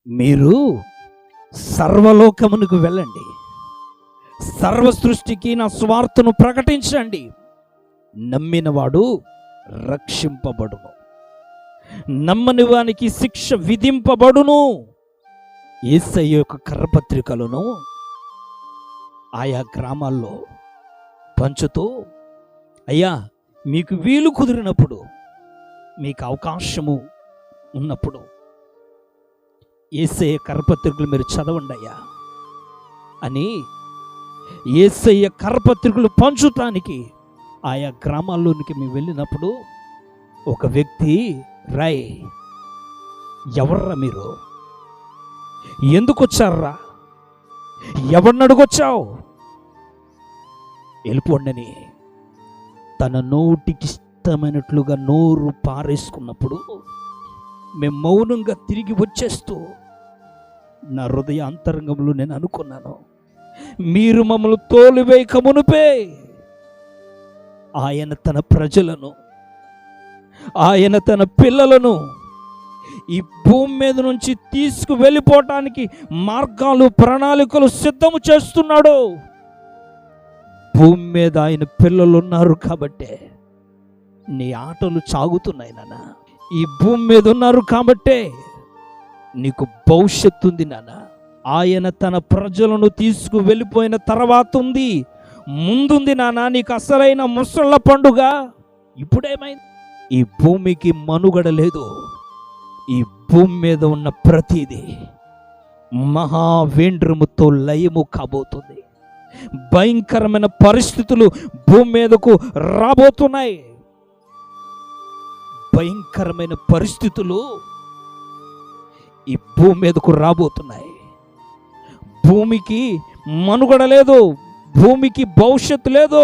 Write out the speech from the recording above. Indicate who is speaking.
Speaker 1: మీరు సర్వలోకమునకు వెళ్ళండి, సర్వ సృష్టికి నా స్వార్థను ప్రకటించండి. నమ్మినవాడు రక్షింపబడును, నమ్మని వానికి శిక్ష విధింపబడును. యేసయ్య యొక్క కరపత్రికలను ఆయా గ్రామాల్లో పంచుతూ, అయ్యా మీకు వీలు కుదిరినప్పుడు, మీకు అవకాశము ఉన్నప్పుడు యేసయ్య కరపత్రికలు మీరు చదవండి అయ్యా అని యేసయ్య కరపత్రికలు పంచుతానికి ఆయా గ్రామాల్లోనికి మేము వెళ్ళినప్పుడు ఒక వ్యక్తి, రాయ్ ఎవర్రా మీరు, ఎందుకు వచ్చారా, ఎవరిని అడుగొచ్చావు, వెళ్ళిపోండని తన నోటికి ఇష్టమైనట్లుగా నోరు పారేసుకున్నప్పుడు మేము మౌనంగా తిరిగి వచ్చేస్తూ నా హృదయ అంతరంగంలో నేను అనుకున్నాను, మీరు మమ్మల్ని తోలివేయక మునుపే ఆయన తన ప్రజలను, ఆయన తన పిల్లలను ఈ భూమి మీద నుంచి తీసుకు వెళ్ళిపోవటానికి మార్గాలు ప్రణాళికలు సిద్ధము చేస్తున్నాడు. భూమి మీద ఆయన పిల్లలు ఉన్నారు కాబట్టే నీ ఆటలు సాగుతున్నాయి నాన్న. ఈ భూమి మీద ఉన్నారు కాబట్టే నీకు భవిష్యత్తు ఉంది నాన్న. ఆయన తన ప్రజలను తీసుకు వెళ్ళిపోయిన తర్వాత ఉంది, ముందుంది నాన్న నీకు అసలైన ముసళ్ళ పండుగ. ఇప్పుడేమైంది? ఈ భూమికి మనుగడ లేదు. ఈ భూమి మీద ఉన్న ప్రతిదీ మహావేంద్రముతో లయము కాబోతుంది. భయంకరమైన పరిస్థితులు భూమి మీదకు రాబోతున్నాయి. భయంకరమైన పరిస్థితులు ఈ భూమి మీదకు రాబోతున్నాయి. భూమికి మనుగడ లేదు, భూమికి భవిష్యత్తు లేదు.